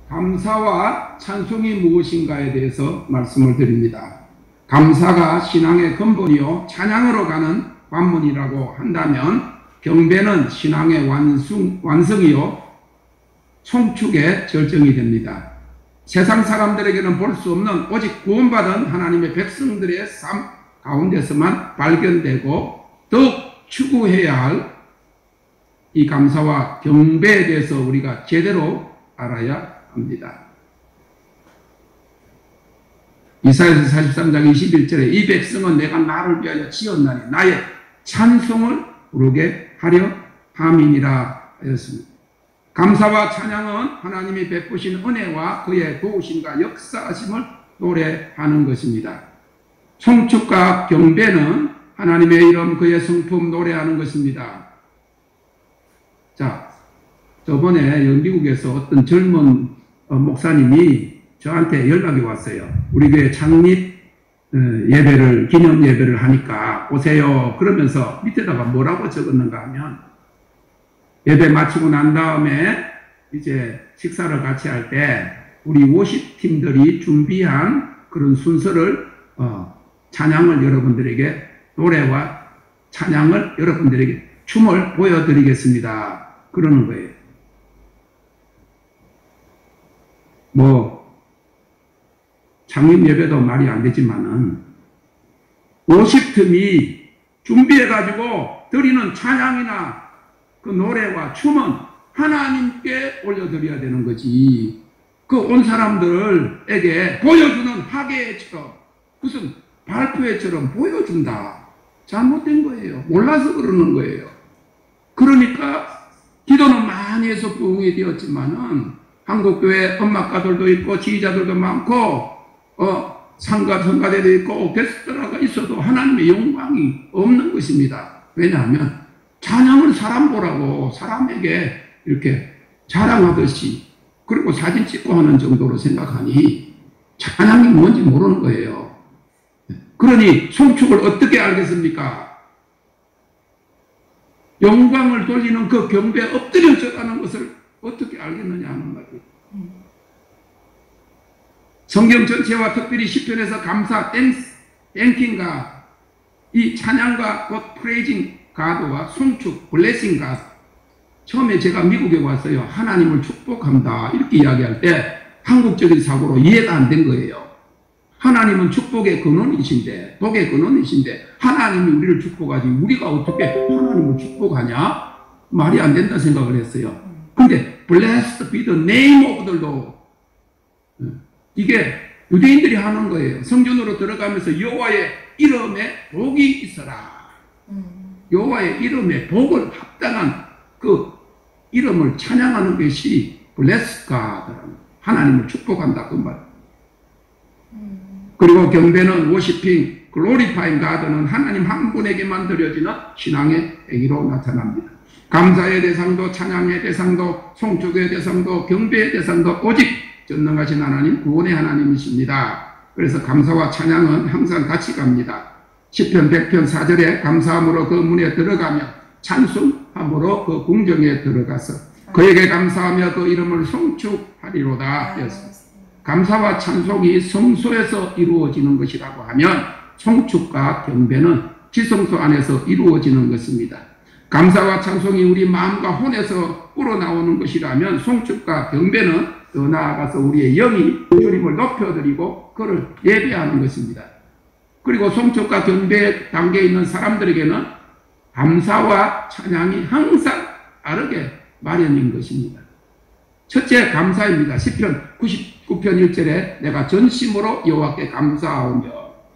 감사와 찬송이 무엇인가에 대해서 말씀을 드립니다. 감사가 신앙의 근본이요 찬양으로 가는 관문이라고 한다면 경배는 신앙의 완성이요 송축의 절정이 됩니다. 세상 사람들에게는 볼 수 없는 오직 구원받은 하나님의 백성들의 삶 가운데서만 발견되고 더욱 추구해야 할 이 감사와 경배에 대해서 우리가 제대로 알아야 합니다. 이사야서 43장 21절에 이 백성은 내가 나를 위하여 지었나니 나의 찬송을 부르게 하려 함이니라 하였습니다. 감사와 찬양은 하나님이 베푸신 은혜와 그의 도우심과 역사하심을 노래하는 것입니다. 송축과 경배는 하나님의 이름 그의 성품 노래하는 것입니다. 자, 저번에 미국에서 어떤 젊은 목사님이 저한테 연락이 왔어요. 우리 교회 창립 예배를 기념 예배를 하니까 오세요. 그러면서 밑에다가 뭐라고 적었는가 하면 예배 마치고 난 다음에 이제 식사를 같이 할 때 우리 워십팀들이 준비한 그런 순서를 찬양을 여러분들에게 노래와 찬양을 여러분들에게 춤을 보여드리겠습니다. 그러는 거예요. 창립 예배도 말이 안 되지만은 50틈이 준비해가지고 드리는 찬양이나 그 노래와 춤은 하나님께 올려드려야 되는 거지. 그 온 사람들에게 보여주는 학예처럼 무슨 발표회처럼 보여준다. 잘못된 거예요. 몰라서 그러는 거예요. 그러니까 기도는 많이 해서 부흥이 되었지만은 한국교회 엄마가들도 있고 지휘자들도 많고 상가대도 있고 오케스트라가 있어도 하나님의 영광이 없는 것입니다. 왜냐하면 찬양은 사람 보라고 사람에게 이렇게 자랑하듯이 그리고 사진 찍고 하는 정도로 생각하니 찬양이 뭔지 모르는 거예요. 그러니 송축을 어떻게 알겠습니까? 영광을 돌리는 그 경배에 엎드려져가는 것을 어떻게 알겠느냐 하는 말이에요. 성경 전체와 특별히 시편에서 감사, 땡킹과 이 찬양과 곧 프레이징 가드와 송축, 블레싱 가드. 처음에 제가 미국에 왔어요. 하나님을 축복한다 이렇게 이야기할 때 한국적인 사고로 이해가 안 된 거예요. 하나님은 축복의 근원이신데 복의 근원이신데 하나님이 우리를 축복하지 우리가 어떻게 하나님을 축복하냐? 말이 안 된다 생각을 했어요. 근데 Blessed be the name of the Lord 이게 유대인들이 하는 거예요. 성전으로 들어가면서 여호와의 이름에 복이 있어라. 여호와의 이름에 복을 합당한 그 이름을 찬양하는 것이 Bless God 하나님을 축복한다 그 말. 그리고 경배는 워시핑, 글로리파잉 가드는 하나님 한 분에게만 드려지는 신앙의 행위로 나타납니다. 감사의 대상도 찬양의 대상도 송축의 대상도 경배의 대상도 오직 전능하신 하나님 구원의 하나님이십니다. 그래서 감사와 찬양은 항상 같이 갑니다. 시편 100편 4절에 감사함으로 그 문에 들어가며 찬송함으로 그 궁정에 들어가서 그에게 감사하며 그 이름을 송축하리로다 하였습니다. 감사와 찬송이 성소에서 이루어지는 것이라고 하면 송축과 경배는 지성소 안에서 이루어지는 것입니다. 감사와 찬송이 우리 마음과 혼에서 우러나오는 것이라면 송축과 경배는 더 나아가서 우리의 영이 주님을 높여드리고 그를 예배하는 것입니다. 그리고 송축과 경배 단계에 있는 사람들에게는 감사와 찬양이 항상 다르게 마련인 것입니다. 첫째 감사입니다. 시편 99편 1절에 내가 전심으로 여호와께 감사하오며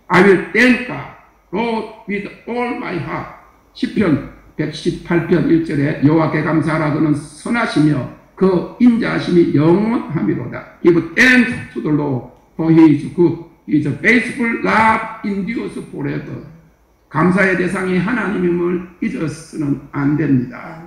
I will thank God with all my heart. 시편 118편 1절에 여호와께 감사하라 그는 선하시며 그 인자하심이 영원함이로다. Give thanks to the Lord for he is good. His faithful love endures forever. 감사의 대상이 하나님임을 잊어서는 안 됩니다.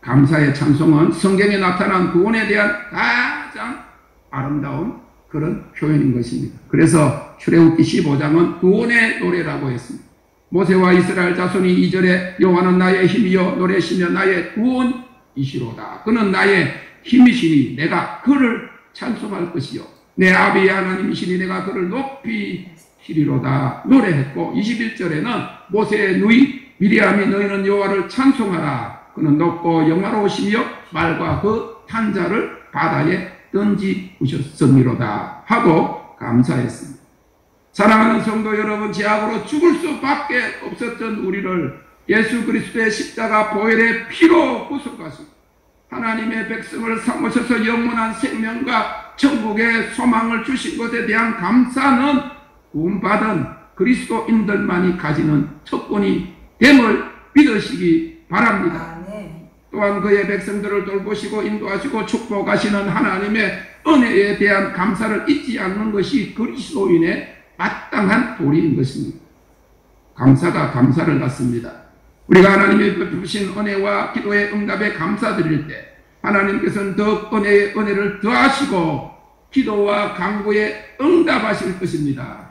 감사의 찬송은 성경에 나타난 구원에 대한 가장 아름다운 그런 표현인 것입니다. 그래서 출애굽기 15장은 구원의 노래라고 했습니다. 모세와 이스라엘 자손이 2절에 여호와는 나의 힘이요 노래시며 나의 구원이시로다. 그는 나의 힘이시니 내가 그를 찬송할 것이요 내 아비 하나님이시니 내가 그를 높이시리로다 노래했고 21절에는 모세의 누이 미리암이 너희는 여호와를 찬송하라 그는 높고 영화로우시며 말과 그 탄자를 바다에 던지우셨음이로다 하고 감사했습니다. 사랑하는 성도 여러분, 죄악으로 죽을 수밖에 없었던 우리를 예수 그리스도의 십자가 보혈의 피로 구속하시고 하나님의 백성을 삼으셔서 영원한 생명과 천국의 소망을 주신 것에 대한 감사는 구원받은 그리스도인들만이 가지는 특권이 됨을 믿으시기 바랍니다. 또한 그의 백성들을 돌보시고 인도하시고 축복하시는 하나님의 은혜에 대한 감사를 잊지 않는 것이 그리스도인의 마땅한 도리인 것입니다. 감사가 감사를 낳습니다. 우리가 하나님의 베푸신 은혜와 기도의 응답에 감사드릴 때 하나님께서는 더 은혜의 은혜를 더하시고 기도와 간구에 응답하실 것입니다.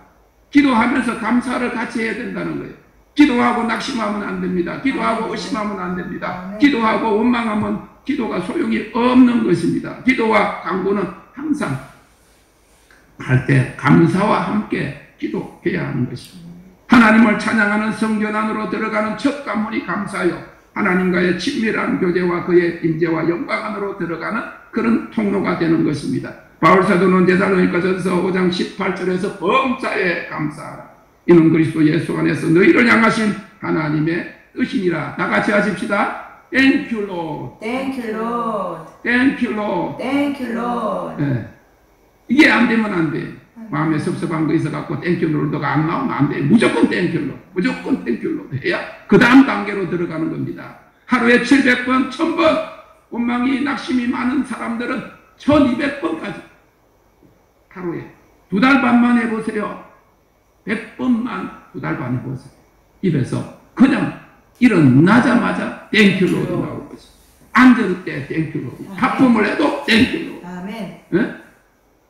기도하면서 감사를 같이 해야 된다는 거예요. 기도하고 낙심하면 안 됩니다. 기도하고 의심하면 안 됩니다. 기도하고 원망하면 기도가 소용이 없는 것입니다. 기도와 간구는 항상 할 때 감사와 함께 기도해야 하는 것입니다. 하나님을 찬양하는 성전 안으로 들어가는 첫 관문이 감사요 하나님과의 친밀한 교제와 그의 임재와 영광 안으로 들어가는 그런 통로가 되는 것입니다. 바울사도는 데살로니가전서 5장 18절에서 범사에 감사하라. 이는 그리스도 예수 안에서 너희를 향하신 하나님의 뜻이니라. 다 같이 하십시다. Thank you, Lord. Thank you, Lord. Thank you, Lord. Thank you, Lord. 네. 이게 안 되면 안 돼. 마음에 섭섭한 거 있어갖고 Thank you, Lord가 안 나오면 안 돼. 무조건 Thank you, Lord. 무조건 Thank you, Lord 해야 그 다음 단계로 들어가는 겁니다. 하루에 700번, 1000번 원망이 낙심이 많은 사람들은 1200번까지 하루에 2달 반만 해보세요. 100번만 2달 반 해보세요. 입에서 그냥 일어나자마자 Thank you, Lord 나올 것이. 앉을 때 Thank you, Lord. 하품을 해도 Thank you, Lord. 아멘. 네?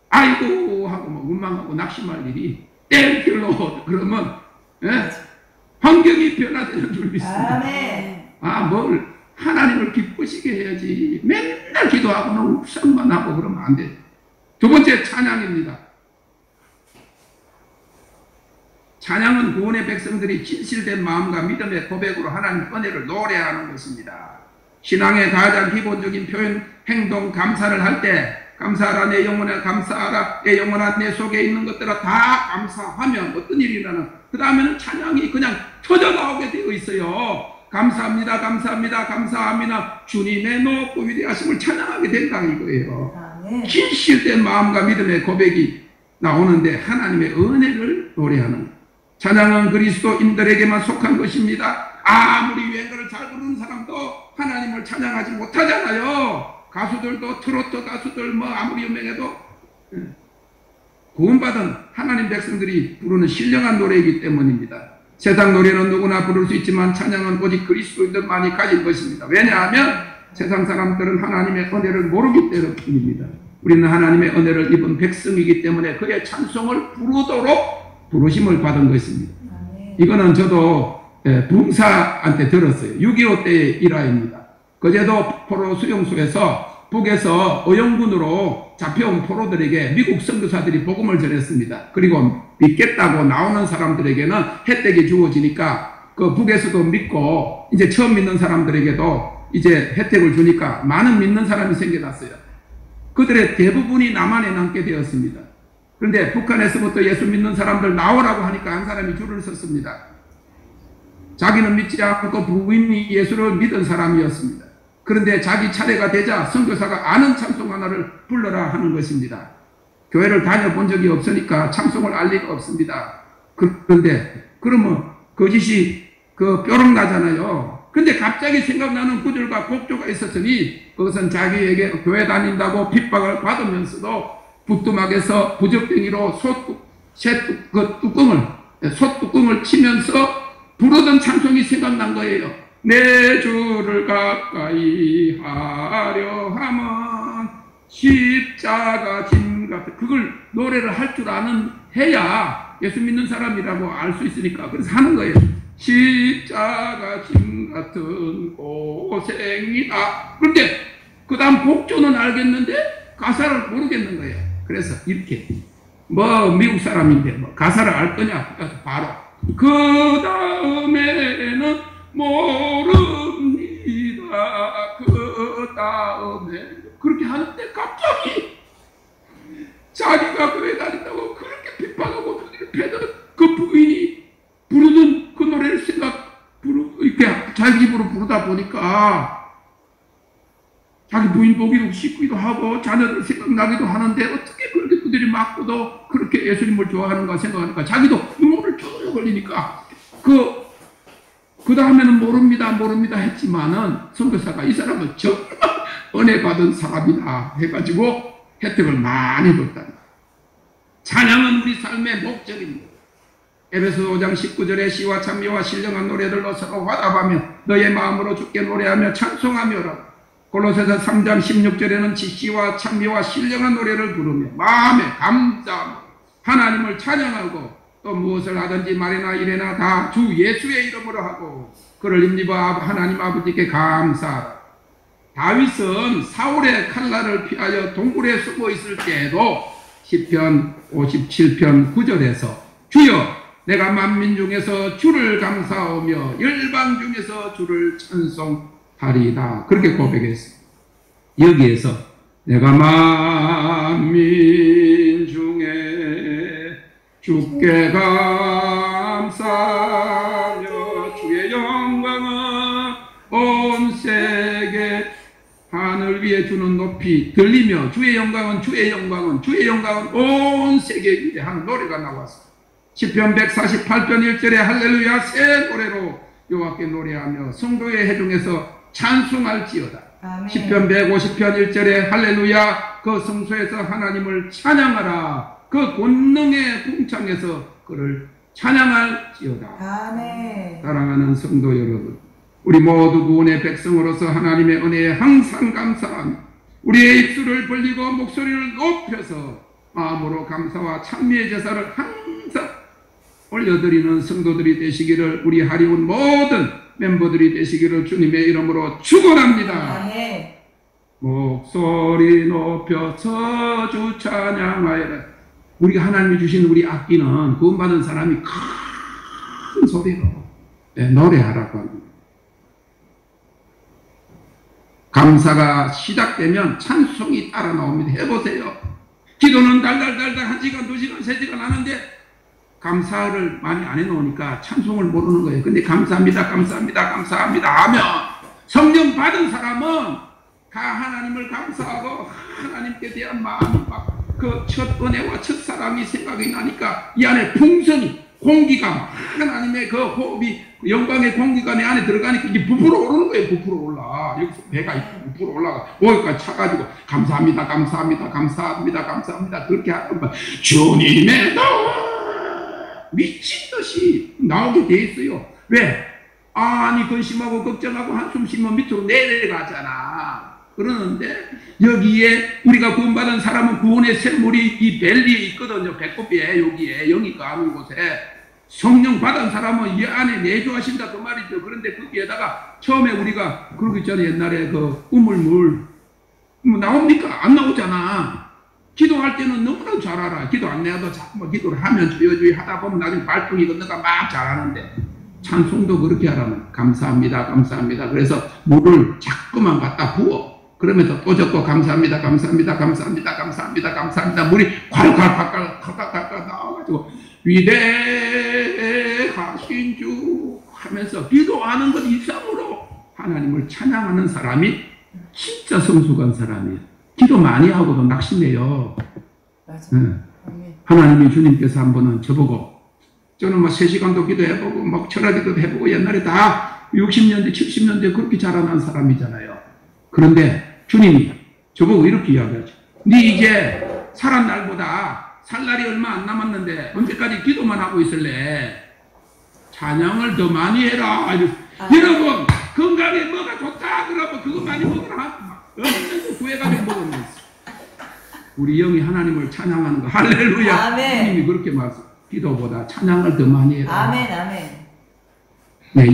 아이고 하고 뭐 원망하고 낙심할 일이 Thank you, Lord 그러면 네? 환경이 변화되는 줄 믿습니다. 아멘. 뭘 하나님을 기쁘시게 해야지 맨날 기도하고는 욱상만 하고 그러면 안 돼. 두 번째 찬양입니다. 찬양은 구원의 백성들이 진실된 마음과 믿음의 고백으로 하나님 은혜를 노래하는 것입니다. 신앙의 가장 기본적인 표현, 행동, 감사를 할 때 감사하라 내 영혼에 감사하라 내 영혼아 내 속에 있는 것들아 다 감사하면 어떤 일이 일어나 그 다음에는 찬양이 그냥 터져나오게 되어 있어요. 감사합니다 감사합니다 감사합니다 주님의 높고 위대하심을 찬양하게 된다 이거예요. 진실된 마음과 믿음의 고백이 나오는데 하나님의 은혜를 노래하는 찬양은 그리스도인들에게만 속한 것입니다. 아무리 유행가를 잘 부르는 사람도 하나님을 찬양하지 못하잖아요. 가수들도 트로트 가수들 아무리 유명해도 구원받은 하나님 백성들이 부르는 신령한 노래이기 때문입니다. 세상 노래는 누구나 부를 수 있지만 찬양은 오직 그리스도인들만이 가진 것입니다. 왜냐하면 세상 사람들은 하나님의 은혜를 모르기 때문입니다. 우리는 하나님의 은혜를 입은 백성이기 때문에 그의 찬송을 부르도록 부르심을 받은 것입니다. 이거는 저도 부흥사한테 들었어요. 6.25 때의 일화입니다. 거제도 포로 수용소에서 북에서 어용군으로 잡혀온 포로들에게 미국 선교사들이 복음을 전했습니다. 그리고 믿겠다고 나오는 사람들에게는 혜택이 주어지니까 그 북에서도 믿고 이제 처음 믿는 사람들에게도 이제 혜택을 주니까 많은 믿는 사람이 생겨났어요. 그들의 대부분이 남한에 남게 되었습니다. 그런데 북한에서부터 예수 믿는 사람들 나오라고 하니까 한 사람이 줄을 섰습니다. 자기는 믿지 않고 부인이 예수를 믿은 사람이었습니다. 그런데 자기 차례가 되자 선교사가 아는 찬송 하나를 불러라 하는 것입니다. 교회를 다녀본 적이 없으니까 찬송을 알 리가 없습니다. 그런데 그러면 거짓이 뾰록 나잖아요. 근데 갑자기 생각나는 구절과 곡조가 있었으니 그것은 자기에게 교회 다닌다고 핍박을 받으면서도 부뚜막에서 부적뱅이로 솥뚜껑을 치면서 부르던 찬송이 생각난 거예요. 내 주를 가까이 하려 함은 십자가 짐 같은 그걸 노래를 할 줄 아는 해야 예수 믿는 사람이라고 알 수 있으니까 그래서 하는 거예요. 십자가 짐 같은 고생이다. 그런데 그 다음 곡조는 알겠는데 가사를 모르겠는 거예요. 그래서 이렇게 뭐 미국 사람인데 뭐 가사를 알 거냐? 바로 그 다음에는 모릅니다. 그 다음에 그렇게 하는데 갑자기 자기가 교회 다닌다고 그렇게 비판하고 패던 그 부인이 부르던 그 노래를 이렇게 자기 입으로 부르다 보니까 자기 부인 보기도 싶기도 하고 자녀들 생각나기도 하는데 어떻게 그렇게 그들이 맞고도 그렇게 예수님을 좋아하는가 생각하니까 자기도 눈물을 쭉 흘리니까 그 다음에는 모릅니다 했지만은 선교사가 이 사람은 정말 은혜 받은 사람이다 해가지고 혜택을 많이 줬다. 찬양은 우리 삶의 목적입니다. 에베소 5장 19절에 시와 찬미와 신령한 노래들로 서로 화답하며 너의 마음으로 주께 노래하며 찬송하며라. 골로새서 3장 16절에는 지시와 찬미와 신령한 노래를 부르며 마음에 감사하며 하나님을 찬양하고 또 무엇을 하든지 말이나 이래나 다 주 예수의 이름으로 하고 그를 힘입어 하나님 아버지께 감사하라. 다윗은 사울의 칼날을 피하여 동굴에 숨어 있을 때에도 시편 57편 9절에서 주여 내가 만민 중에서 주를 감사하며 열방 중에서 주를 찬송하리이다 그렇게 고백했습니다. 여기에서 내가 만민 중에 주께 감사하며 주의 영광은 온 세계 하늘 위에 주는 높이 들리며 주의 영광은 온 세계 위에 하는 노래가 나왔습니다. 시편 148편 1절에 할렐루야 새 노래로 여호와께 노래하며 성도의 회중에서 찬송할지어다. 아멘. 시편 150편 1절에 할렐루야 그 성소에서 하나님을 찬양하라. 그 권능의 궁창에서 그를 찬양할지어다. 아멘. 사랑하는 성도 여러분, 우리 모두 구원의 백성으로서 하나님의 은혜에 항상 감사하며 우리의 입술을 벌리고 목소리를 높여서 마음으로 감사와 찬미의 제사를 항상 올려드리는 성도들이 되시기를 우리 하리온 모든 멤버들이 되시기를 주님의 이름으로 축원합니다. 아멘. 목소리 높여서 주 찬양하여라. 우리가 하나님이 주신 우리 악기는 구원받은 사람이 큰 소리로 노래하라고 합니다. 감사가 시작되면 찬송이 따라 나옵니다. 해보세요. 기도는 달달달달 1시간, 2시간, 3시간 하는데 감사를 많이 안 해놓으니까 찬송을 모르는 거예요. 근데 감사합니다 하면 성령 받은 사람은 하나님을 감사하고 하나님께 대한 마음이 막 그 첫 은혜와 첫 사랑이 생각이 나니까 이 안에 풍성이 공기가 하나님의 그 호흡이 영광의 공기가 내 안에 들어가니까 이제 부풀어 오르는 거예요. 부풀어 올라. 여기서 배가 부풀어 올라가. 목까지 차가지고 감사합니다 그렇게 하는 거예요. 주님의 미친 듯이 나오게 돼 있어요. 왜? 아니 근심하고 걱정하고 한숨 쉬면 밑으로 내려가잖아. 그러는데 여기에 우리가 구원받은 사람은 구원의 샘물이 이 벨리에 있거든요. 배꼽에 여기에 영이가 하는 곳에 성령 받은 사람은 이 안에 내주하신다 그 말이죠. 그런데 거기에다가 처음에 우리가 그러기 전에 옛날에 그 우물물 나옵니까? 안 나오잖아. 기도할 때는 너무나 잘 알아. 기도 안 해도 자꾸 기도를 하면 주여주여 하다 보면 나중에 발동이 건너가 막 잘하는데 찬송도 그렇게 하라는 감사합니다. 그래서 물을 자꾸만 갖다 부어. 그러면서 또 적고 감사합니다. 물이 콸콸콸콸 나와가지고 위대하신 주 하면서 기도하는 것 이상으로 하나님을 찬양하는 사람이 진짜 성숙한 사람이에요. 기도 많이 하고도 낙심해요. 맞아. 하나님이 주님께서 한 번은 저보고 저는 막 3시간도 기도해보고 막 철학기도도 해보고 옛날에 다 60년대 70년대 그렇게 자라난 사람이잖아요. 그런데 주님이 저보고 이렇게 이야기하죠. 네 이제 살한 날보다 살 날이 얼마 안 남았는데 언제까지 기도만 하고 있을래? 찬양을 더 많이 해라. 여러분 건강에 뭐가 좋다 그러면 그거 많이 먹으라. 얼마나 구해가지고 먹으면 있어. 우리 영이 하나님을 찬양하는 거 할렐루야. 아멘. 주님이 그렇게 말씀. 기도보다 찬양을 더 많이 해라. 아멘. 네,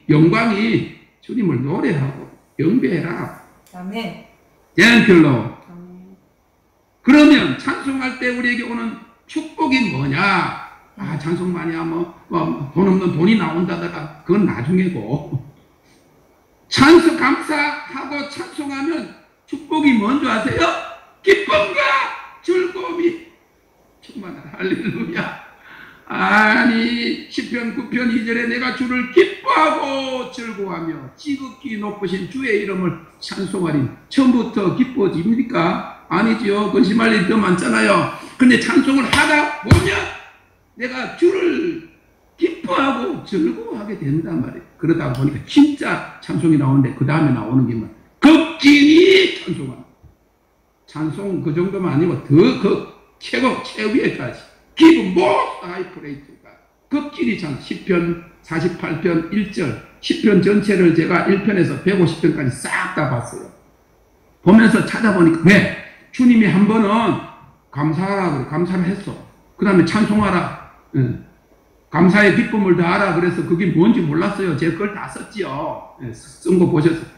영광이 주님을 노래하고 영배해라. 아멘. Thank you, Lord. 아멘. 그러면 찬송할 때 우리에게 오는 축복이 뭐냐? 아, 찬송 많이 하면 돈 없는 돈이 나온다더라. 그건 나중이고. 찬송 감사하고 찬송하면 축복이 뭔지 아세요? 기쁨과 즐거움이 충만한 할렐루야. 아니 시편 9편 2절에 내가 주를 기뻐하고 즐거워하며 지극히 높으신 주의 이름을 찬송하리. 처음부터 기뻐집니까? 아니지요. 근심할 일이 더 많잖아요. 근데 찬송을 하다 보면 내가 주를 기뻐하고 즐거워하게 된단 말이에요. 그러다 보니까 진짜 찬송이 나오는데 그 다음에 나오는 게 뭐 극진히 찬송합니다. 찬송 그 정도만 아니고 더 최고 최위에까지 Give most high praise to God. 극진히 찬송. 시편 48편 1절 시편 전체를 제가 1편에서 150편까지 싹 다 봤어요. 보면서 찾아보니까 왜? 주님이 한 번은 감사하라 그래. 감사를 했어. 그 다음에 찬송하라. 감사의 기쁨을 더하라. 그래서 그게 뭔지 몰랐어요. 제가 그걸 다 썼지요. 쓴 거 보셨어요.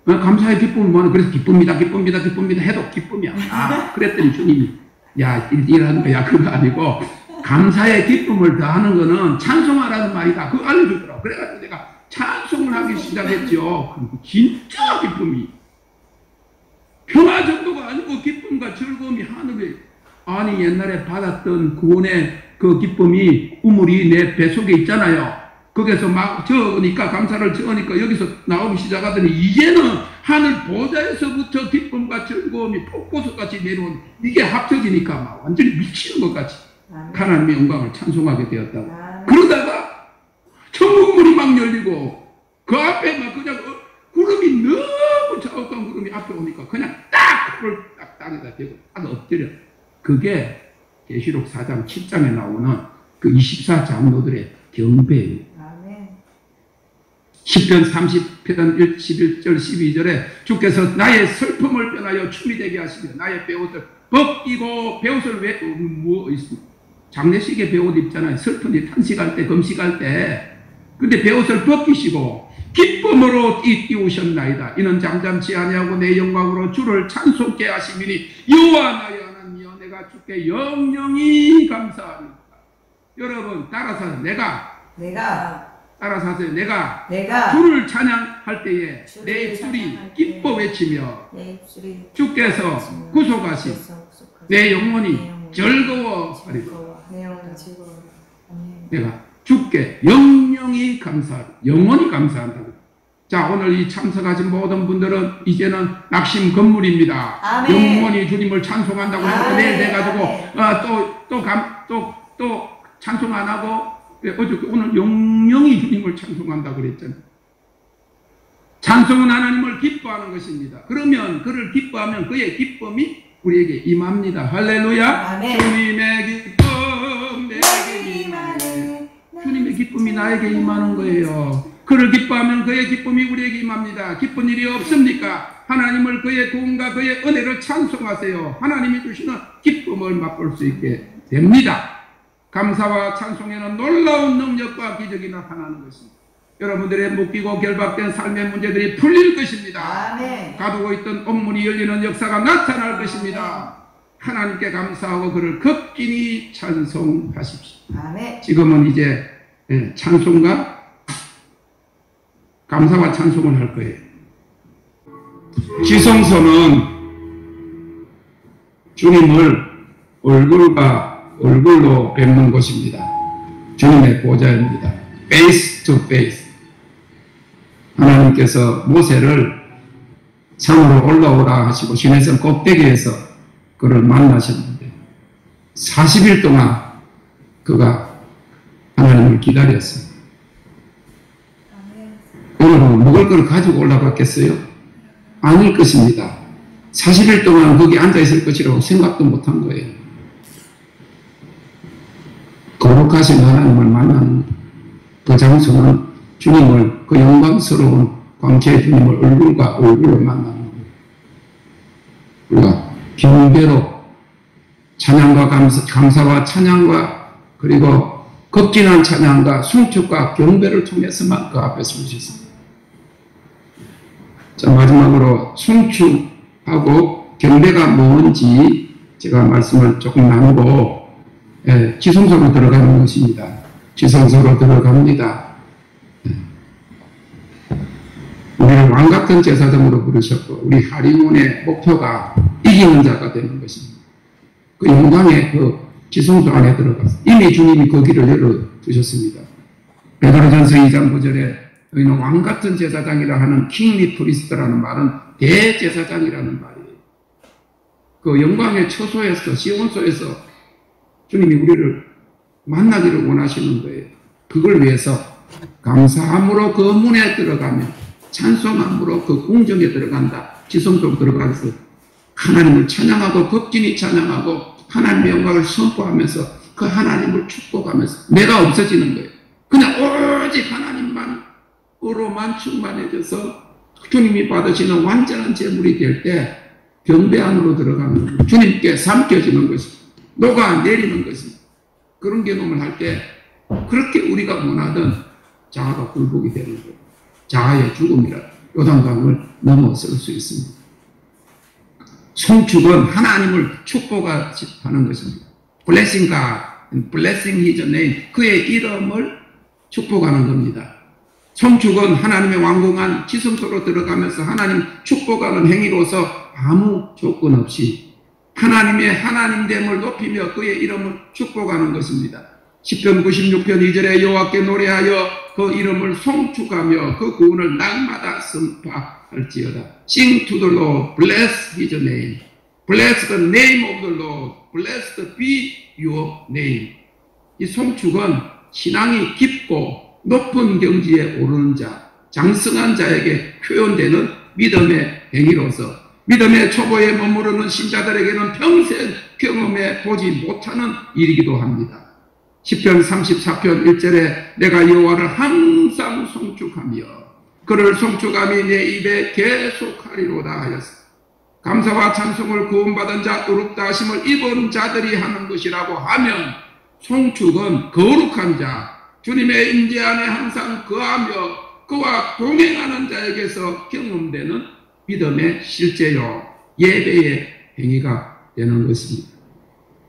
감사의 기쁨은 뭐는 그래서 기쁩니다. 기쁩니다. 기쁩니다. 해도 기쁨이야. 아, 그랬더니 주님이 야, 일하는 거야. 그거 아니고 감사의 기쁨을 더하는 거는 찬송하라는 말이다. 그거 알려주더라고. 그래가지고 내가 찬송을 하기 시작했죠. 진짜 기쁨이. 평화 정도가 아니고 기쁨과 즐거움이 하늘에. 아니 옛날에 받았던 구원의 그 기쁨이 우물이 내 뱃속에 있잖아요. 거기서 막 저으니까 감사를 저으니까 여기서 나오기 시작하더니 이제는 하늘 보좌에서부터 기쁨과 즐거움이 폭포수같이 내려온 이게 합쳐지니까 막 완전히 미치는 것 같이 하나님의 영광을 찬송하게 되었다고. 그러다가 천국 문이 막 열리고 그 앞에 막 그냥 구름이 너무 자욱한 구름이 앞에 오니까 그냥 딱 그걸 딱 땅에다 대고 딱 엎드려. 그게 계시록 4장 7장에 나오는 그 24장로들의 경배예요. 시편 30편 11절 12절에 주께서 나의 슬픔을 변하여 춤이 되게 하시며 나의 배옷을 벗기고 배옷을 왜 장례식에 배옷 입잖아요. 슬픈 일 탄식할 때 금식할 때 근데 배옷을 벗기시고 기쁨으로 띄우셨나이다. 이는 잠잠치 아니하고 내 영광으로 주를 찬송케 하시미니 여호와 나의 하나님이여 내가 주께 영영이 감사합니다. 여러분 따라서 내가 따라서 하세요. 내가 주를 찬양할 때에 내 입술이 기뻐 외치며 주께서 구속하신 내 영혼이 즐거워하리라. 내가 주께 영영이 감사하리라. 영원히 감사한다고. 자, 오늘 이 참석하신 모든 분들은 이제는 낙심 건물입니다. 아멘. 영원히 주님을 찬송한다고 해서 내일 돼가지고 또 찬송 안 하고 오늘 영영히 주님을 찬송한다고 그랬잖아요. 찬송은 하나님을 기뻐하는 것입니다. 그러면 그를 기뻐하면 그의 기쁨이 우리에게 임합니다. 할렐루야. 아멘. 주님의 기쁨 내게 임하네. 주님의 기쁨이 나에게 임하는 거예요. 그를 기뻐하면 그의 기쁨이 우리에게 임합니다. 기쁜 일이 없습니까? 하나님을 그의 도움과 그의 은혜를 찬송하세요. 하나님이 주시는 기쁨을 맛볼 수 있게 됩니다. 감사와 찬송에는 놀라운 능력과 기적이 나타나는 것입니다. 여러분들의 묶이고 결박된 삶의 문제들이 풀릴 것입니다. 아멘. 가두고 있던 업문이 열리는 역사가 나타날 것입니다. 하나님께 감사하고 그를 극진히 찬송하십시오. 아멘. 지금은 이제 찬송과 감사와 찬송을 할 거예요. 지성소는 주님을 얼굴로 뵙는 곳입니다. 주님의 보좌입니다. face to face. 하나님께서 모세를 산으로 올라오라 하시고 시내산 꼭대기에서 그를 만나셨는데 40일 동안 그가 하나님을 기다렸어요. 오늘은 먹을 걸 가지고 올라갔겠어요? 아닐 것입니다. 40일 동안 거기 앉아있을 것이라고 생각도 못한 거예요. 거룩하신 하나님을 만나는 그 장소는 주님을 그 영광스러운 광채의 주님을 얼굴과 얼굴로 만나는 거예요. 우리가 경배로 찬양과 감사와 찬양과 그리고 극진한 찬양과 송축과 경배를 통해서만 그 앞에 설 수 있습니다. 자, 마지막으로 송축 하고 경배가 뭔지 제가 말씀을 조금 나누고 지성소로 들어가는 것입니다. 지성소로 들어갑니다. 우리를 왕같은 제사장으로 부르셨고 우리 하리문의 목표가 이기는 자가 되는 것입니다. 그 영광의 그 지성소 안에 들어가서 이미 주님이 거기를 열어두셨습니다. 베드로전서 2장 9절에 너희는 왕같은 제사장이라 하는 킹리 프리스트라는 말은 대제사장이라는 말이에요. 그 영광의 처소에서 시온소에서 주님이 우리를 만나기를 원하시는 거예요. 그걸 위해서 감사함으로 그 문에 들어가며 찬송함으로 그 궁정에 들어간다. 지성소로 들어가서 하나님을 찬양하고 급진히 찬양하고 하나님의 영광을 선포하면서 그 하나님을 축복하면서 내가 없어지는 거예요. 그냥 오직 하나님만으로만 충만해져서 주님이 받으시는 완전한 제물이 될 때 경배 안으로 들어가는 거예요. 주님께 삼켜지는 것입니다. 녹아내리는 것입니다. 그런 경험을 할 때 그렇게 우리가 원하던 자아가 굴복이 되는 거예요. 자아의 죽음이라 요단강을 넘어설 수 있습니다. 송축은 하나님을 축복하는 것입니다. Blessing God, blessing His name, 그의 이름을 축복하는 겁니다. 송축은 하나님의 왕궁한 지성소로 들어가면서 하나님 축복하는 행위로서 아무 조건 없이 하나님의 하나님됨을 높이며 그의 이름을 축복하는 것입니다. 시편 96편 2절에 여호와께 노래하여 그 이름을 송축하며 그 구원을 날마다 선포할지어다. Sing to the Lord, bless His name. Bless the name of the Lord. Blessed be your name. 이 송축은 신앙이 깊고 높은 경지에 오르는 자, 장성한 자에게 표현되는 믿음의 행위로서 믿음의 초보에 머무르는 신자들에게는 평생 경험해 보지 못하는 일이기도 합니다. 시편 34편 1절에 내가 여호와를 항상 송축하며 그를 송축함이 내 입에 계속하리로다 하였습니다. 감사와 찬송을 구원받은 자, 의롭다 하심을 입은 자들이 하는 것이라고 하면 송축은 거룩한 자, 주님의 임재 안에 항상 거하며 그와 동행하는 자에게서 경험되는 믿음의 실제요, 예배의 행위가 되는 것입니다.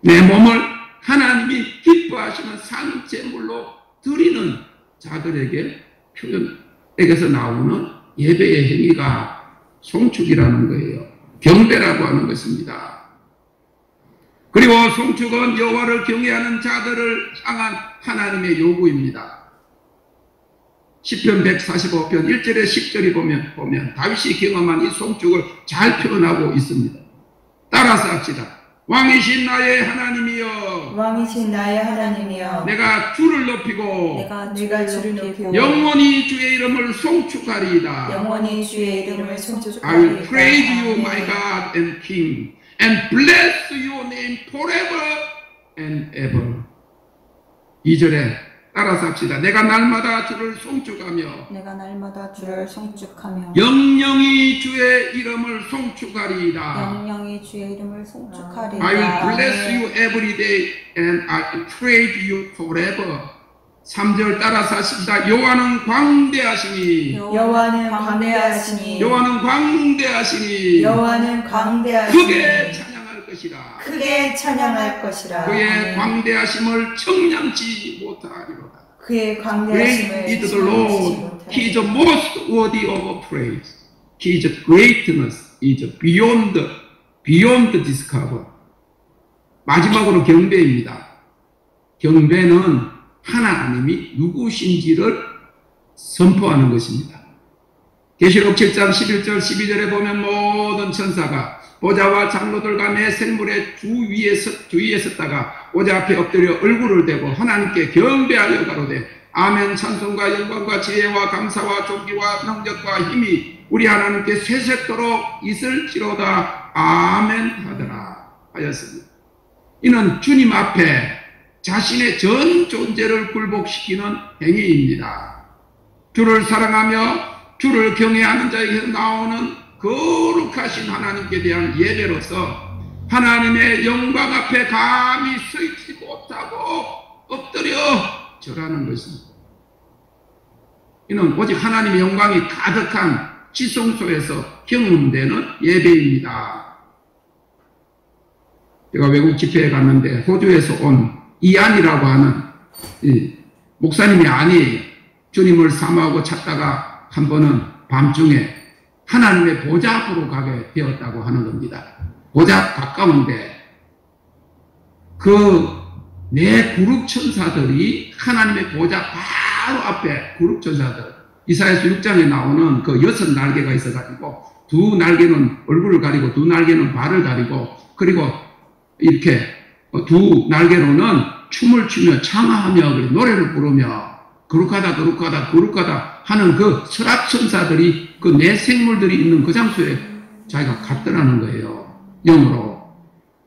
내 몸을 하나님이 기뻐하시는 상제물로 드리는 자들에게 표현에게서 나오는 예배의 행위가 송축이라는 거예요. 경배라고 하는 것입니다. 그리고 송축은 여호와를 경외하는 자들을 향한 하나님의 요구입니다. 시편 145편 1절에 10절이 보면 다윗이 경험한 이 송축을 잘 표현하고 있습니다. 따라서 합시다. 왕이신 나의 하나님이여, 왕이신 나의 하나님이여, 내가 주를 높이고 내가 주를 높이고 영원히 주의 이름을 송축하리이다. 영원히 주의 이름을 송축하리이다. I will praise you, my God and King, and bless your name forever and ever. 2절에 따라서 합시다. 내가 날마다 주를 송축하며 내가 날마다 주를 송축하며 영영이 주의 이름을 송축하리이다. 영영이 주의 이름을 송축하리이다. I will bless you every day and I will praise you forever. 3절 따라서 하십시다. 여호와는 광대하시니 여호와는 광대하시니 여호와는 광대하시니 여호와는 광대하시니 크게 찬양할 것이라. 크게 찬양할 것이라. 그의 광대하심을 청량치 못하리로다. 그의 Great 광대하심을 is the Lord. He is the most worthy of praise. His greatness is beyond discover. 마지막으로 경배입니다. 경배는 하나님이 누구신지를 선포하는 것입니다. 계시록 7장 11절 12절에 보면 모든 천사가 보좌와 장로들과 매 생물의 주위에 섰다가 보좌 앞에 엎드려 얼굴을 대고 하나님께 경배하여 가로되 아멘. 찬송과 영광과 지혜와 감사와 존귀와 능력과 힘이 우리 하나님께 세세토록 있을지로다. 아멘 하더라 하였습니다. 이는 주님 앞에 자신의 전 존재를 굴복시키는 행위입니다. 주를 사랑하며 주를 경외하는 자에게서 나오는 거룩하신 하나님께 대한 예배로서 하나님의 영광 앞에 감히 서 있지 못하고 엎드려 절하는 것입니다. 이는 오직 하나님의 영광이 가득한 지성소에서 경험되는 예배입니다. 제가 외국 집회에 갔는데 호주에서 온 이안이라고 하는 목사님이 아니에요. 주님을 사모하고 찾다가 한 번은 밤중에 하나님의 보좌 앞으로 가게 되었다고 하는 겁니다. 보좌 가까운데 그 내 그룹 천사들이 하나님의 보좌 바로 앞에 그룹 천사들, 이사야서 6장에 나오는 그 6날개가 있어가지고 두 날개는 얼굴을 가리고 두 날개는 발을 가리고 그리고 이렇게 두 날개로는 춤을 추며 창하하며 노래를 부르며 거룩하다 하는 그 서랍 천사들이 그 내 생물들이 있는 그 장소에 자기가 갔더라는 거예요. 영으로.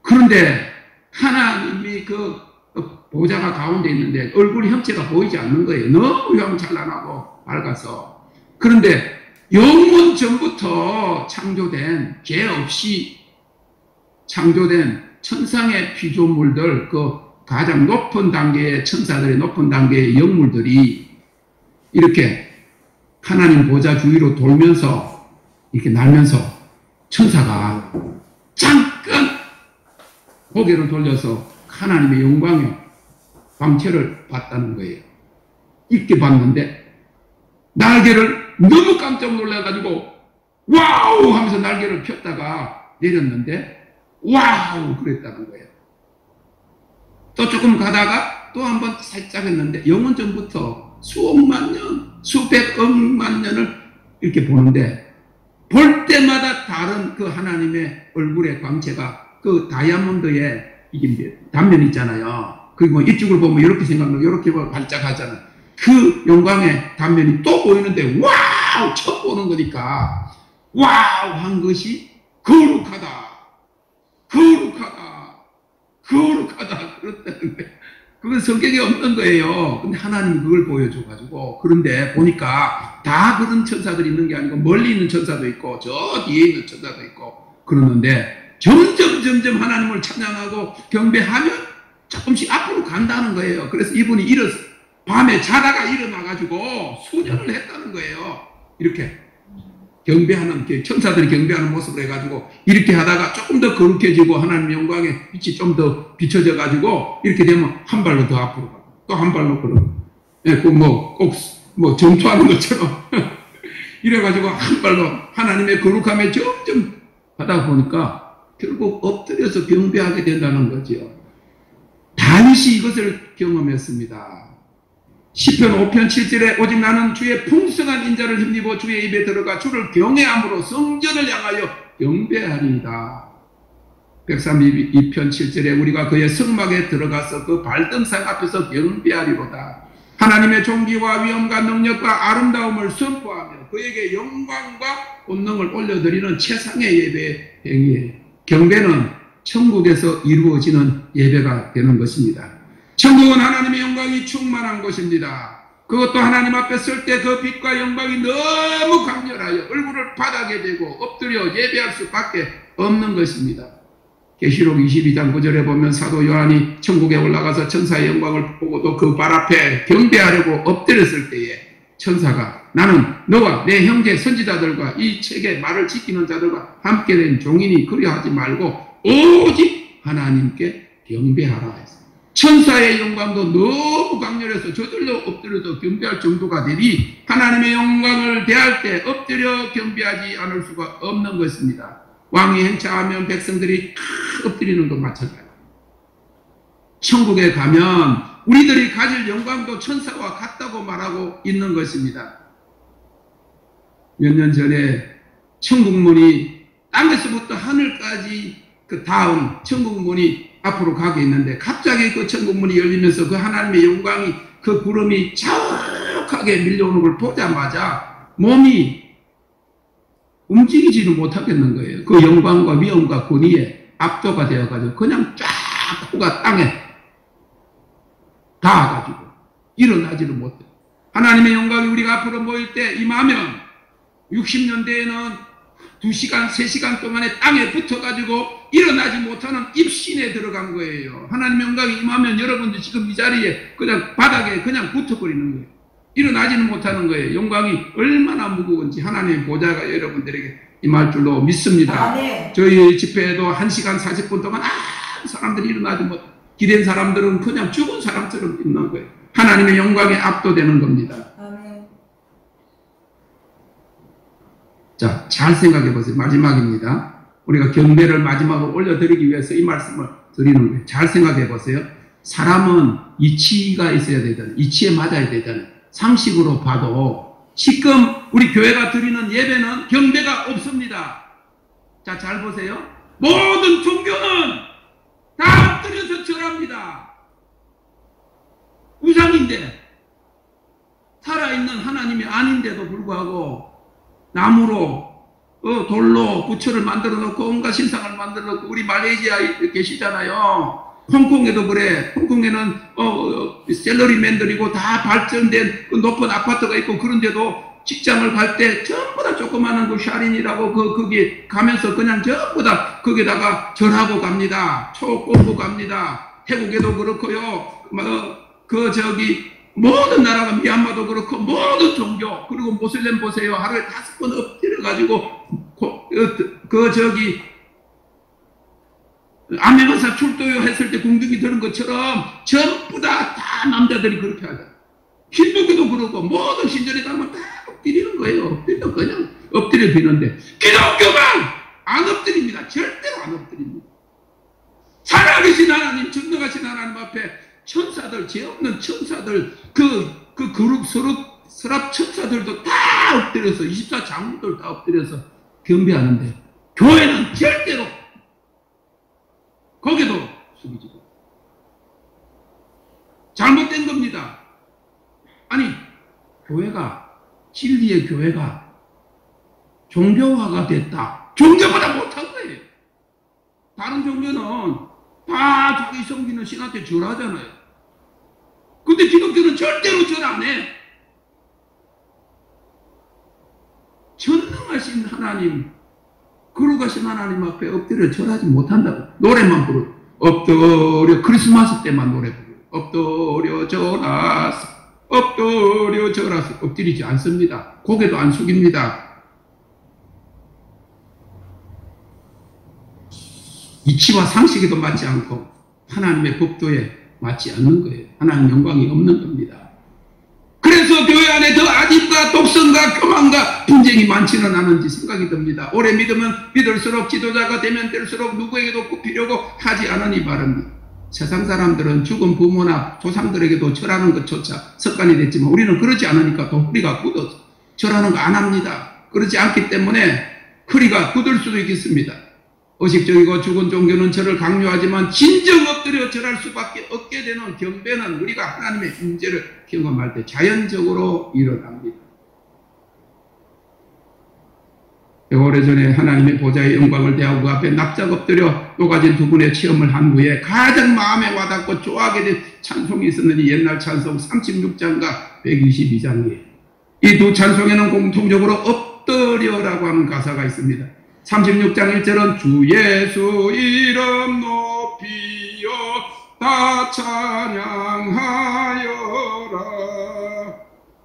그런데 하나님이 그 보좌가 가운데 있는데 얼굴 형체가 보이지 않는 거예요. 너무 휘황찬란하고 밝아서. 그런데 영원 전부터 창조된, 죄 없이 창조된 천상의 피조물들, 그 가장 높은 단계의 천사들의 높은 단계의 영물들이 이렇게 하나님 보좌 주위로 돌면서 이렇게 날면서 천사가 잠깐 고개를 돌려서 하나님의 영광의 광채를 봤다는 거예요. 있게 봤는데 날개를 너무 깜짝 놀라가지고 와우 하면서 날개를 폈다가 내렸는데 와우 그랬다는 거예요. 또 조금 가다가 또 한 번 살짝 했는데 영원 전부터 수억만 년, 수백억만 년을 이렇게 보는데 볼 때마다 다른 그 하나님의 얼굴의 광채가 그 다이아몬드의 이게 단면 있잖아요. 그리고 이쪽을 보면 이렇게 생각나고 이렇게 반짝하잖아. 그 영광의 단면이 또 보이는데 와우 처음 보는 거니까 와우 한 것이 거룩하다 그렇다는데 그건 성경에 없는 거예요. 근데 하나님이 그걸 보여줘가지고 그런데 보니까 다 그런 천사들이 있는 게 아니고 멀리 있는 천사도 있고 저 뒤에 있는 천사도 있고 그러는데 점점 하나님을 찬양하고 경배하면 조금씩 앞으로 간다는 거예요. 그래서 이분이 밤에 자다가 일어나가지고 수련을 했다는 거예요. 이렇게 경배하는, 천사들이 경배하는 모습을 해가지고 이렇게 하다가 조금 더 거룩해지고 하나님 영광의 빛이 좀 더 비춰져가지고 이렇게 되면 한 발로 더 앞으로 가고 또 한 발로 걸어가고 꼭 점토하는 것처럼 이래가지고 한 발로 하나님의 거룩함에 점점 하다 보니까 결국 엎드려서 경배하게 된다는 거죠. 다윗이 이것을 경험했습니다. 시편 5편 7절에 오직 나는 주의 풍성한 인자를 힘입어 주의 입에 들어가 주를 경외함으로 성전을 향하여 경배하리이다. 132편 7절에 우리가 그의 성막에 들어가서 그 발등상 앞에서 경배하리로다. 하나님의 존귀와 위엄과 능력과 아름다움을 선포하며 그에게 영광과 본능을 올려드리는 최상의 예배 행위에 경배는 천국에서 이루어지는 예배가 되는 것입니다. 천국은 하나님의 영광이 충만한 곳입니다. 그것도 하나님 앞에 설 때 그 빛과 영광이 너무 강렬하여 얼굴을 바닥에 대고 엎드려 예배할 수밖에 없는 것입니다. 계시록 22장 9절에 보면 사도 요한이 천국에 올라가서 천사의 영광을 보고도 그 발 앞에 경배하려고 엎드렸을 때에 천사가 나는 너와 내 형제 선지자들과 이 책의 말을 지키는 자들과 함께 된 종이니 그리하지 말고 오직 하나님께 경배하라 했어요. 천사의 영광도 너무 강렬해서 저절로 엎드려서 경배할 정도가 되니 하나님의 영광을 대할 때 엎드려 경배하지 않을 수가 없는 것입니다. 왕이 행차하면 백성들이 다 엎드리는 것 마찬가지예요. 천국에 가면 우리들이 가질 영광도 천사와 같다고 말하고 있는 것입니다. 몇 년 전에 천국문이 땅에서부터 하늘까지 그 다음 천국문이 앞으로 가게 있는데 갑자기 그 천국문이 열리면서 그 하나님의 영광이 그 구름이 자욱하게 밀려오는 걸 보자마자 몸이 움직이지를 못하겠는 거예요. 그 영광과 위엄과 권위에 압도가 되어가지고 그냥 쫙 코가 땅에 닿아가지고 일어나지를 못해요. 하나님의 영광이 우리가 앞으로 모일 때 임하면 60년대에는 2시간, 3시간 동안에 땅에 붙어가지고 일어나지 못하는 입신에 들어간 거예요. 하나님의 영광이 임하면 여러분들 지금 이 자리에 그냥 바닥에 그냥 붙어버리는 거예요. 일어나지는 못하는 거예요. 영광이 얼마나 무거운지 하나님의 보좌가 여러분들에게 임할 줄로 믿습니다. 아멘. 저희 집회에도 1시간 40분 동안 사람들이 일어나지 못, 기댄 사람들은 그냥 죽은 사람처럼 있는 거예요. 하나님의 영광에 압도되는 겁니다. 아멘. 자, 잘 생각해 보세요. 마지막입니다. 우리가 경배를 마지막으로 올려드리기 위해서 이 말씀을 드리는 거예요. 잘 생각해 보세요. 사람은 이치가 있어야 되잖아요. 이치에 맞아야 되잖아요. 상식으로 봐도 지금 우리 교회가 드리는 예배는 경배가 없습니다. 자, 잘 보세요. 모든 종교는 다 엎드려서 절합니다. 우상인데, 살아있는 하나님이 아닌데도 불구하고 나무로 돌로 부처를 만들어 놓고 온갖 신상을 만들어 놓고, 우리 말레이시아에 계시잖아요. 홍콩에도 그래. 홍콩에는 셀러리맨들이고 다 발전된 그 높은 아파트가 있고, 그런데도 직장을 갈 때 전부 다 조그마한 그 샤린이라고 거기 가면서 그냥 전부 다 거기다가 절하고 갑니다. 초 꽂고 갑니다. 태국에도 그렇고요. 모든 나라가, 미얀마도 그렇고 모든 종교, 그리고 모슬렘 보세요. 하루에 5번 엎드려가지고 아메가사 출도요 했을 때 궁둥이 드는 것처럼 전부 다 남자들이 그렇게 하죠. 힌두교도 그렇고 모든 신전에 가면 다 엎드리는 거예요. 엎드려, 그냥 엎드려 비는데 기독교만 안 엎드립니다. 절대로 안 엎드립니다. 살아계신 하나님, 전능하신 하나님 앞에 천사들, 죄 없는 천사들, 그 그룹 서랍 천사들도 다 엎드려서, 24장로들 다 엎드려서 경배하는데, 교회는 절대로 거기도 숙이지. 잘못된 겁니다. 아니, 진리의 교회가 종교화가 됐다. 종교보다 못한 거예요. 다른 종교는 다 자기 섬기는 신한테 절하잖아요. 근데 기독교는 절대로 절 안 해. 전능하신 하나님, 거룩하신 하나님 앞에 엎드려 절하지 못한다고. 노래만 부르고, 엎드려, 크리스마스 때만 노래 부르고, 엎드려 절하소, 엎드려 절하소. 엎드리지 않습니다. 고개도 안 숙입니다. 이치와 상식에도 맞지 않고 하나님의 법도에 맞지 않는 거예요. 하나님 영광이 없는 겁니다. 그래서 교회 안에 더 아집과 독선과 교만과 분쟁이 많지는 않은지 생각이 듭니다. 오래 믿으면 믿을수록, 지도자가 되면 될수록 누구에게도 굽히려고 하지 않으니 바랍니다. 세상 사람들은 죽은 부모나 조상들에게도 절하는 것조차 습관이 됐지만 우리는 그러지 않으니까 또 허리가 굳어서 절하는 거 안 합니다. 그렇지 않기 때문에 허리가 굳을 수도 있겠습니다. 의식적이고 죽은 종교는 절을 강요하지만 진정 엎드려 절할 수밖에 없게 되는 경배는 우리가 하나님의 임재를 경험할 때 자연적으로 일어납니다. 오래전에 하나님의 보좌의 영광을 대하고 그 앞에 납작 엎드려 녹아진 두 분의 체험을 한 후에 가장 마음에 와닿고 좋아하게 된 찬송이 있었느니 옛날 찬송 36장과 122장이에요. 이 두 찬송에는 공통적으로 엎드려라고 하는 가사가 있습니다. 36장 1절은 주 예수 이름 높이여 다 찬양하여라.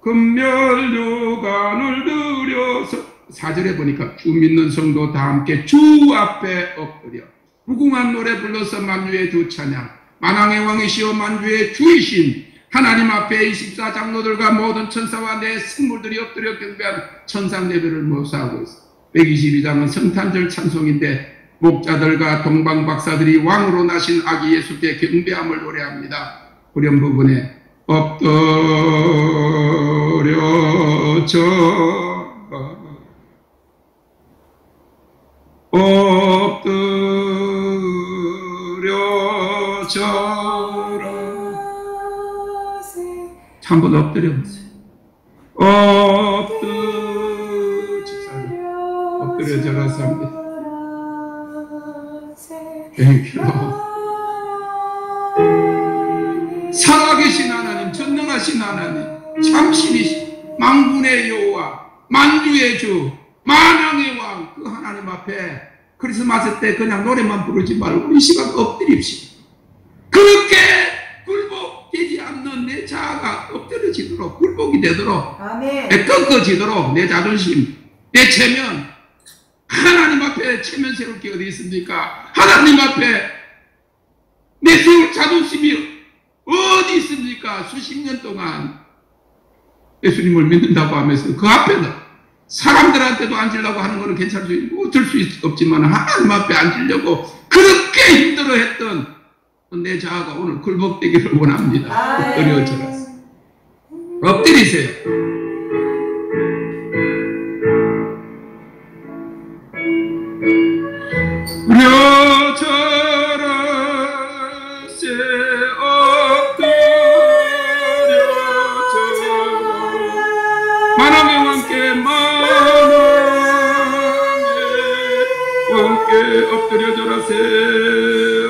금멸류관을 들여서, 4절에 보니까 주 믿는 성도 다 함께 주 앞에 엎드려 무궁한 노래 불러서 만주의 주 찬양, 만왕의 왕이시여 만주의 주이신 하나님 앞에 24장로들과 모든 천사와 내 생물들이 엎드려 경배하는 천상 예배를 모사하고 있어. 122장은 성탄절 찬송인데 목자들과 동방박사들이 왕으로 나신 아기 예수께 경배함을 노래합니다. 후렴 부분에 엎드려 절하, 엎드려 절하. 한번 엎드려 보세요. 엎드려 절하서 합니다. Thank you. 살아계신 하나님, 전능하신 하나님, 참신이신 만군의 여호와, 만주의 주, 만왕의 왕, 그 하나님 앞에 크리스마스 때 그냥 노래만 부르지 말고 이 시간 엎드립시다. 그렇게 굴복되지 않는 내 자아가 엎드려 꺾어지도록, 굴복이 되도록, 아멘. 꺾어지도록 내 자존심, 내 체면, 하나님 앞에 체면 세울 게 어디 있습니까? 하나님 앞에 내 세울 자존심이 어디 있습니까? 수십 년 동안 예수님을 믿는다고 하면서 그 앞에는 사람들한테도 앉으려고 하는 거는 괜찮을 수 있고 어쩔 수 없지만 하나님 앞에 앉으려고 그렇게 힘들어했던 내 자아가 오늘 굴복되기를 원합니다. 엎드려져라. 엎드리세요. 만왕의 왕께 엎드려져라 세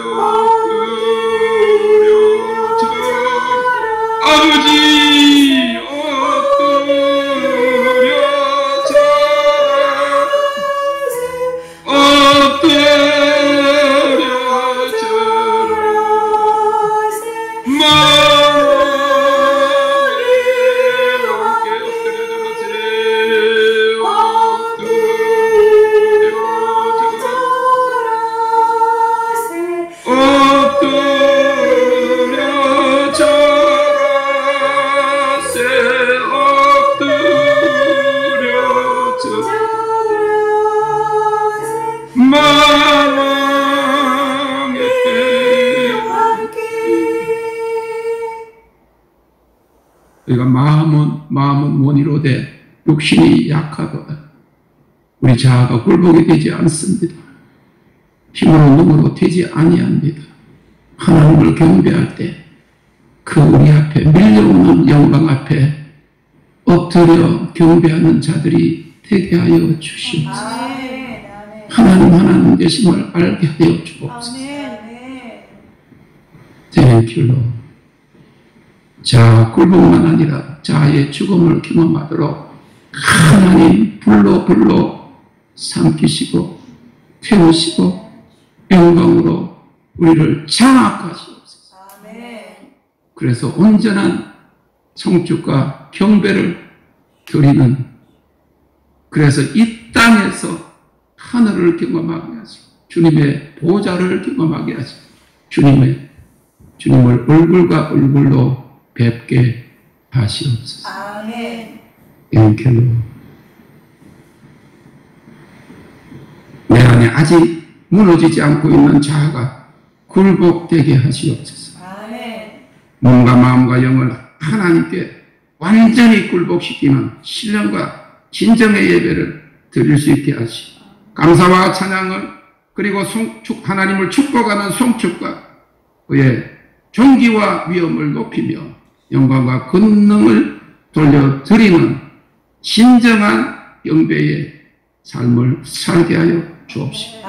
엎드려져라 아버지 우리가 마음은 원이로되 육신이 약하도다. 우리 자아가 굴복이 되지 않습니다. 힘으로 능으로 되지 아니합니다. 하나님을 경배할 때 그 우리 앞에 밀려오는 영광 앞에 엎드려 경배하는 자들이 되게 하여 주시옵소서. 하나님 되심을 알게 하여 주옵소서. Thank you, Lord. 자, 굴복만 아니라 자아의 죽음을 경험하도록 하나님 불로 삼키시고 태우시고 영광으로 우리를 장악하시옵소서. 그래서 온전한 성축과 경배를 드리는, 그래서 이 땅에서 하늘을 경험하게 하시고 주님의 보좌를 경험하게 하시고 주님을 얼굴과 얼굴로 뵙게 하시옵소서. 아멘. 땡큐. 내 안에 아직 무너지지 않고 있는 자아가 굴복되게 하시옵소서. 아멘. 몸과 마음과 영을 하나님께 완전히 굴복시키는 신령과 진정의 예배를 드릴 수 있게 하시고 감사와 찬양을 그리고 하나님을 축복하는 송축과 그의 존귀와 위엄을 높이며 영광과 권능을 돌려드리는 진정한 영배의 삶을 살게 하여 주옵시고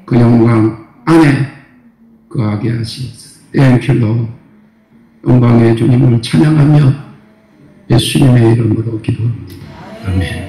그 영광 안에 거하게 하시옵소서. 땡큐로 영광의 주님을 찬양하며 예수님의 이름으로 기도합니다. 아멘.